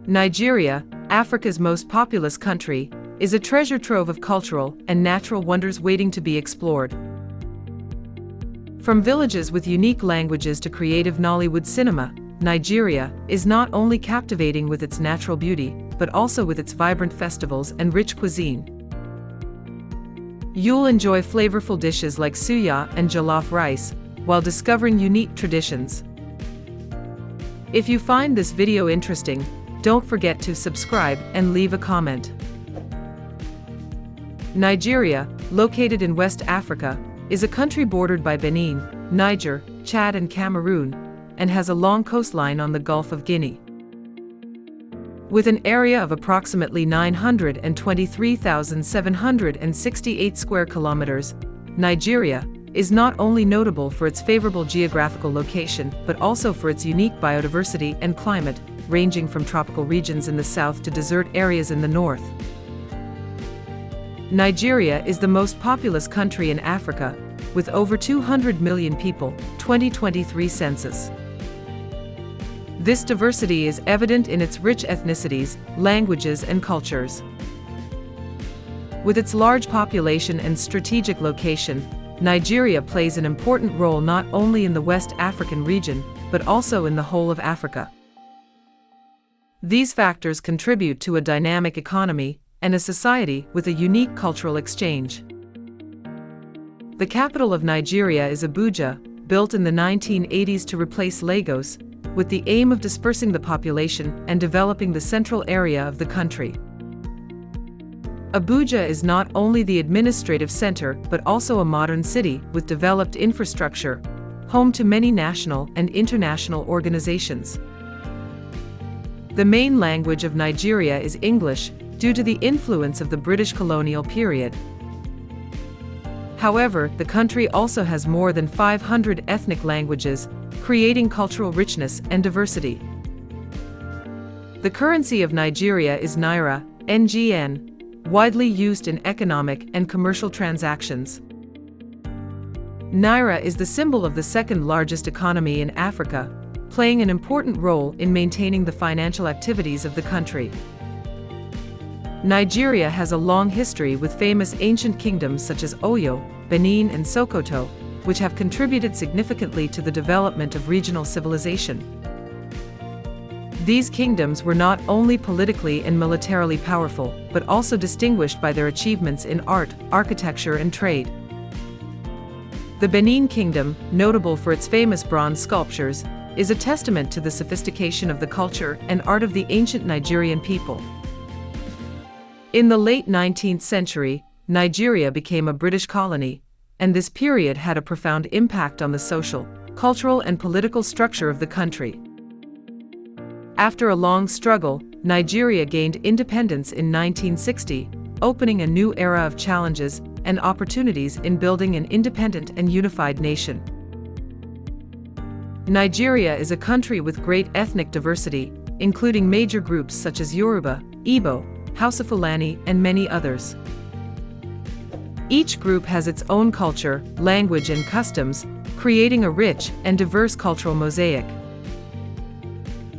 Nigeria, Africa's most populous country, is a treasure trove of cultural and natural wonders waiting to be explored. From villages with unique languages to creative Nollywood cinema, Nigeria is not only captivating with its natural beauty, but also with its vibrant festivals and rich cuisine. You'll enjoy flavorful dishes like suya and jollof rice, while discovering unique traditions. If you find this video interesting, don't forget to subscribe and leave a comment. Nigeria, located in West Africa, is a country bordered by Benin, Niger, Chad and Cameroon, and has a long coastline on the Gulf of Guinea. With an area of approximately 923,768 square kilometers, Nigeria is not only notable for its favorable geographical location, but also for its unique biodiversity and climate, ranging from tropical regions in the south to desert areas in the north. Nigeria is the most populous country in Africa, with over 200 million people, 2023 census. This diversity is evident in its rich ethnicities, languages and cultures. With its large population and strategic location, Nigeria plays an important role not only in the West African region, but also in the whole of Africa. These factors contribute to a dynamic economy and a society with a unique cultural exchange. The capital of Nigeria is Abuja, built in the 1980s to replace Lagos, with the aim of dispersing the population and developing the central area of the country. Abuja is not only the administrative center but also a modern city with developed infrastructure, home to many national and international organizations. The main language of Nigeria is English, due to the influence of the British colonial period. However, the country also has more than 500 ethnic languages, creating cultural richness and diversity. The currency of Nigeria is Naira, NGN, widely used in economic and commercial transactions. Naira is the symbol of the second largest economy in Africa, playing an important role in maintaining the financial activities of the country. Nigeria has a long history with famous ancient kingdoms such as Oyo, Benin and Sokoto, which have contributed significantly to the development of regional civilization. These kingdoms were not only politically and militarily powerful, but also distinguished by their achievements in art, architecture and trade. The Benin Kingdom, notable for its famous bronze sculptures, is a testament to the sophistication of the culture and art of the ancient Nigerian people. In the late 19th century, Nigeria became a British colony, and this period had a profound impact on the social, cultural and political structure of the country. After a long struggle, Nigeria gained independence in 1960, opening a new era of challenges and opportunities in building an independent and unified nation. Nigeria is a country with great ethnic diversity, including major groups such as Yoruba, Igbo, Hausa Fulani, and many others. Each group has its own culture, language, and customs, creating a rich and diverse cultural mosaic.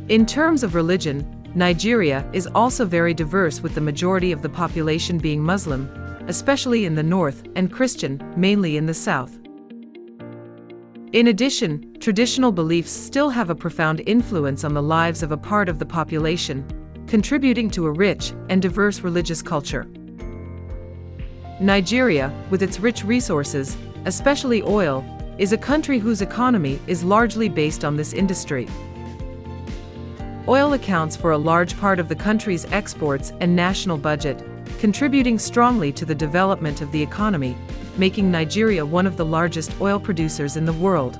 In terms of religion, Nigeria is also very diverse, with the majority of the population being Muslim, especially in the north, and Christian, mainly in the south. In addition, traditional beliefs still have a profound influence on the lives of a part of the population, contributing to a rich and diverse religious culture. Nigeria, with its rich resources, especially oil, is a country whose economy is largely based on this industry. Oil accounts for a large part of the country's exports and national budget, contributing strongly to the development of the economy, making Nigeria one of the largest oil producers in the world.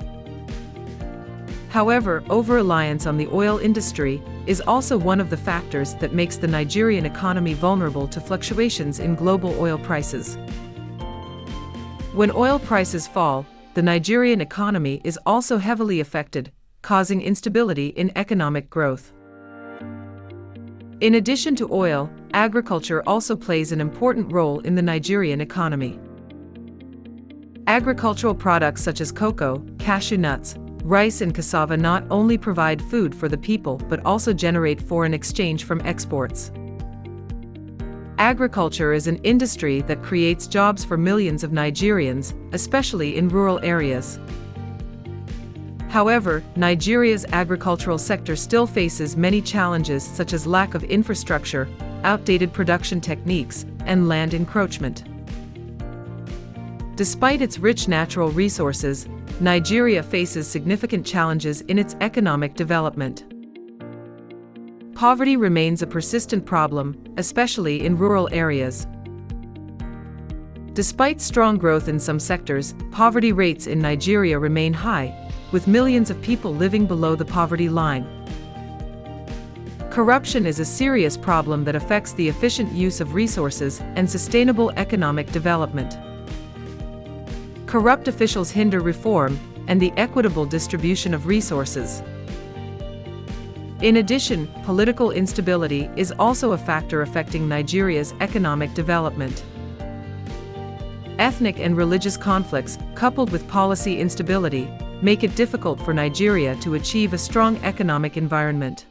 However, over-reliance on the oil industry is also one of the factors that makes the Nigerian economy vulnerable to fluctuations in global oil prices. When oil prices fall, the Nigerian economy is also heavily affected, causing instability in economic growth. In addition to oil, agriculture also plays an important role in the Nigerian economy. Agricultural products such as cocoa, cashew nuts, rice and cassava not only provide food for the people but also generate foreign exchange from exports. Agriculture is an industry that creates jobs for millions of Nigerians, especially in rural areas. However, Nigeria's agricultural sector still faces many challenges such as lack of infrastructure, outdated production techniques, and land encroachment. Despite its rich natural resources, Nigeria faces significant challenges in its economic development. Poverty remains a persistent problem, especially in rural areas. Despite strong growth in some sectors, poverty rates in Nigeria remain high, with millions of people living below the poverty line. Corruption is a serious problem that affects the efficient use of resources and sustainable economic development. Corrupt officials hinder reform and the equitable distribution of resources. In addition, political instability is also a factor affecting Nigeria's economic development. Ethnic and religious conflicts, coupled with policy instability, make it difficult for Nigeria to achieve a strong economic environment.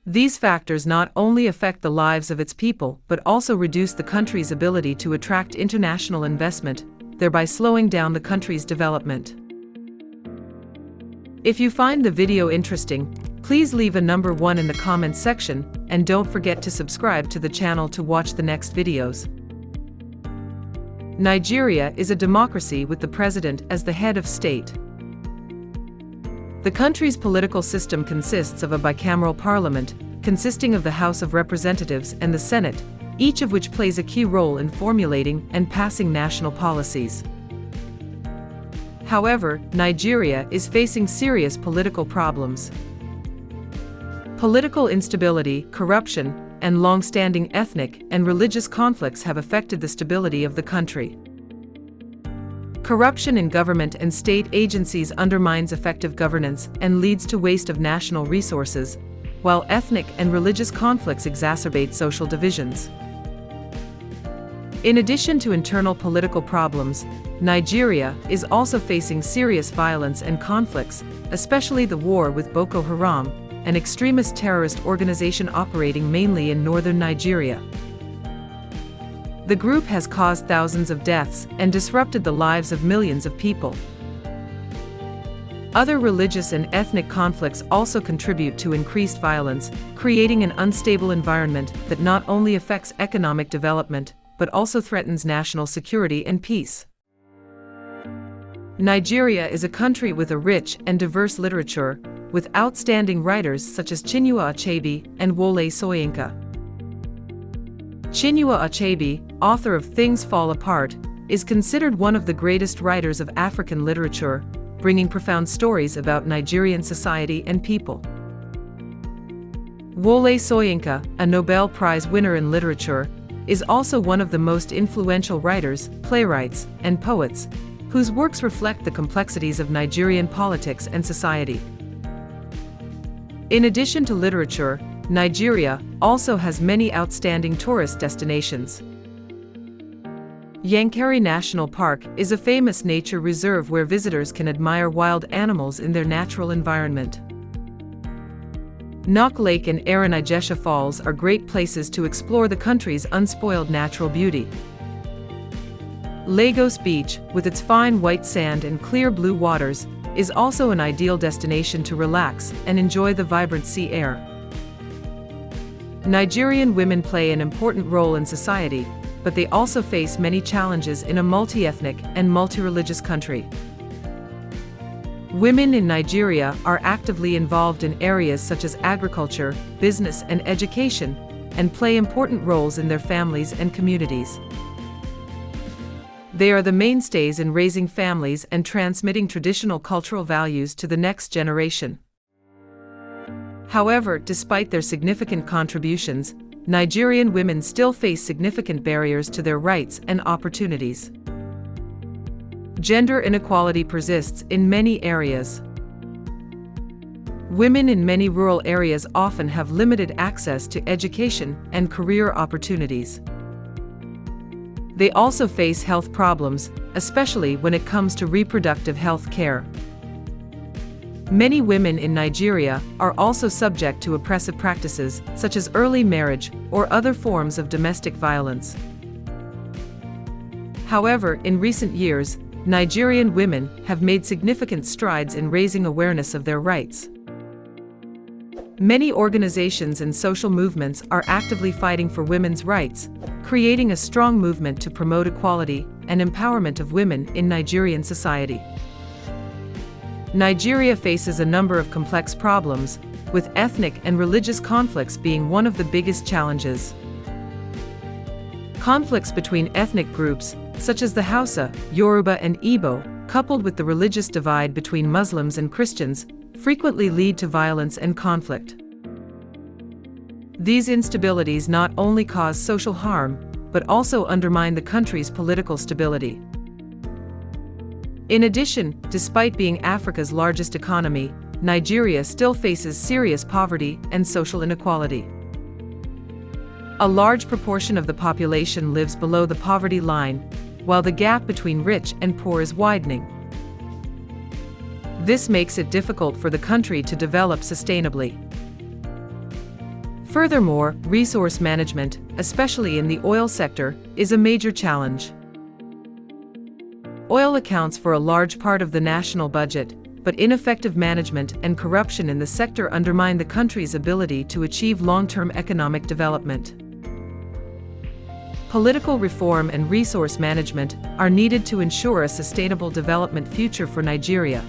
These factors not only affect the lives of its people but also reduce the country's ability to attract international investment, thereby slowing down the country's development. If you find the video interesting, please leave a number 1 in the comments section, and don't forget to subscribe to the channel to watch the next videos. Nigeria is a democracy with the president as the head of state. The country's political system consists of a bicameral parliament, consisting of the House of Representatives and the Senate, each of which plays a key role in formulating and passing national policies. However, Nigeria is facing serious political problems. Political instability, corruption, and long-standing ethnic and religious conflicts have affected the stability of the country. Corruption in government and state agencies undermines effective governance and leads to waste of national resources, while ethnic and religious conflicts exacerbate social divisions. In addition to internal political problems, Nigeria is also facing serious violence and conflicts, especially the war with Boko Haram, an extremist terrorist organization operating mainly in northern Nigeria. The group has caused thousands of deaths and disrupted the lives of millions of people. Other religious and ethnic conflicts also contribute to increased violence, creating an unstable environment that not only affects economic development, but also threatens national security and peace. Nigeria is a country with a rich and diverse literature, with outstanding writers such as Chinua Achebe and Wole Soyinka. Chinua Achebe, author of Things Fall Apart, is considered one of the greatest writers of African literature, bringing profound stories about Nigerian society and people. Wole Soyinka, a Nobel Prize winner in literature, is also one of the most influential writers, playwrights, and poets, whose works reflect the complexities of Nigerian politics and society. In addition to literature, Nigeria also has many outstanding tourist destinations. Yankari National Park is a famous nature reserve where visitors can admire wild animals in their natural environment. Nok Lake and Aranigesha Falls are great places to explore the country's unspoiled natural beauty. Lagos Beach, with its fine white sand and clear blue waters, is also an ideal destination to relax and enjoy the vibrant sea air. Nigerian women play an important role in society, but they also face many challenges in a multi-ethnic and multi-religious country. Women in Nigeria are actively involved in areas such as agriculture, business, and education, and play important roles in their families and communities. They are the mainstays in raising families and transmitting traditional cultural values to the next generation. However, despite their significant contributions, Nigerian women still face significant barriers to their rights and opportunities. Gender inequality persists in many areas. Women in many rural areas often have limited access to education and career opportunities. They also face health problems, especially when it comes to reproductive health care. Many women in Nigeria are also subject to oppressive practices such as early marriage or other forms of domestic violence. However, in recent years, Nigerian women have made significant strides in raising awareness of their rights. Many organizations and social movements are actively fighting for women's rights, creating a strong movement to promote equality and empowerment of women in Nigerian society. Nigeria faces a number of complex problems, with ethnic and religious conflicts being one of the biggest challenges. Conflicts between ethnic groups, such as the Hausa, Yoruba, and Igbo, coupled with the religious divide between Muslims and Christians, frequently lead to violence and conflict. These instabilities not only cause social harm, but also undermine the country's political stability. In addition, despite being Africa's largest economy, Nigeria still faces serious poverty and social inequality. A large proportion of the population lives below the poverty line, while the gap between rich and poor is widening. This makes it difficult for the country to develop sustainably. Furthermore, resource management, especially in the oil sector, is a major challenge. Oil accounts for a large part of the national budget, but ineffective management and corruption in the sector undermine the country's ability to achieve long-term economic development. Political reform and resource management are needed to ensure a sustainable development future for Nigeria.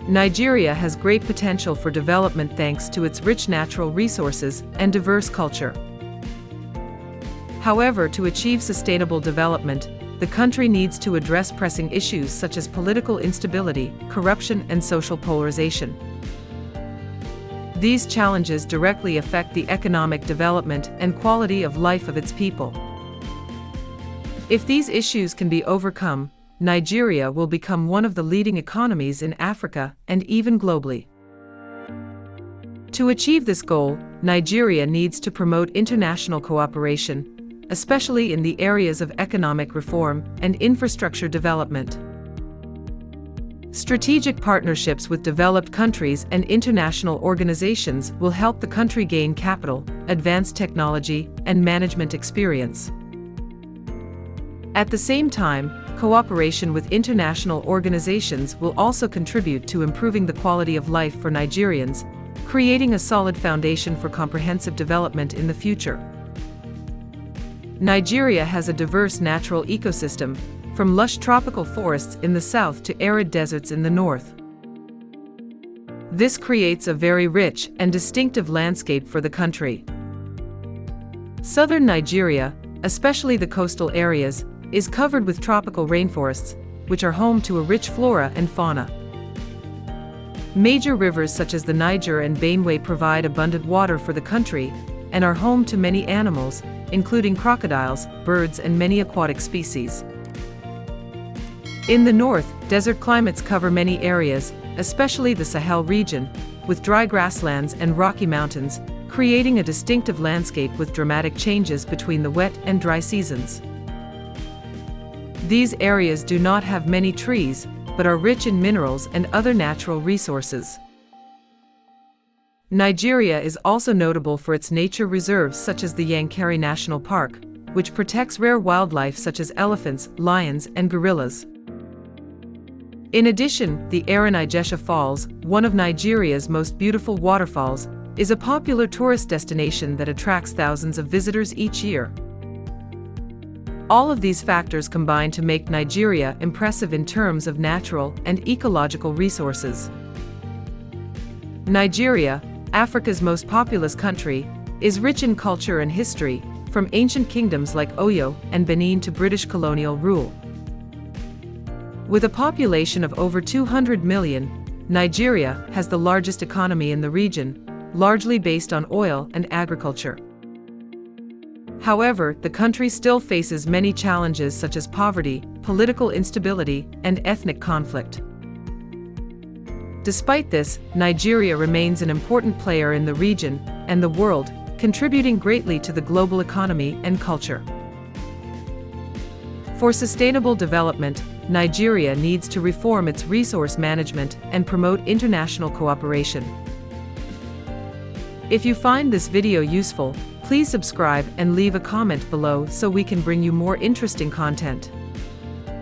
Nigeria has great potential for development thanks to its rich natural resources and diverse culture. However, to achieve sustainable development, the country needs to address pressing issues such as political instability, corruption, and social polarization. These challenges directly affect the economic development and quality of life of its people. If these issues can be overcome, Nigeria will become one of the leading economies in Africa and even globally. To achieve this goal, Nigeria needs to promote international cooperation, especially in the areas of economic reform and infrastructure development. Strategic partnerships with developed countries and international organizations will help the country gain capital, advanced technology, and management experience. At the same time, cooperation with international organizations will also contribute to improving the quality of life for Nigerians, creating a solid foundation for comprehensive development in the future. Nigeria has a diverse natural ecosystem, from lush tropical forests in the south to arid deserts in the north. This creates a very rich and distinctive landscape for the country. Southern Nigeria, especially the coastal areas, is covered with tropical rainforests, which are home to a rich flora and fauna. Major rivers such as the Niger and Benue provide abundant water for the country and are home to many animals, including crocodiles, birds, and many aquatic species. In the north, desert climates cover many areas, especially the Sahel region, with dry grasslands and rocky mountains, creating a distinctive landscape with dramatic changes between the wet and dry seasons. These areas do not have many trees, but are rich in minerals and other natural resources. Nigeria is also notable for its nature reserves such as the Yankari National Park, which protects rare wildlife such as elephants, lions, and gorillas. In addition, the Erin-Ijesha Falls, one of Nigeria's most beautiful waterfalls, is a popular tourist destination that attracts thousands of visitors each year. All of these factors combine to make Nigeria impressive in terms of natural and ecological resources. Nigeria, Africa's most populous country, is rich in culture and history, from ancient kingdoms like Oyo and Benin to British colonial rule. With a population of over 200 million, Nigeria has the largest economy in the region, largely based on oil and agriculture. However, the country still faces many challenges such as poverty, political instability, and ethnic conflict. Despite this, Nigeria remains an important player in the region and the world, contributing greatly to the global economy and culture. For sustainable development, Nigeria needs to reform its resource management and promote international cooperation. If you find this video useful, please subscribe and leave a comment below so we can bring you more interesting content.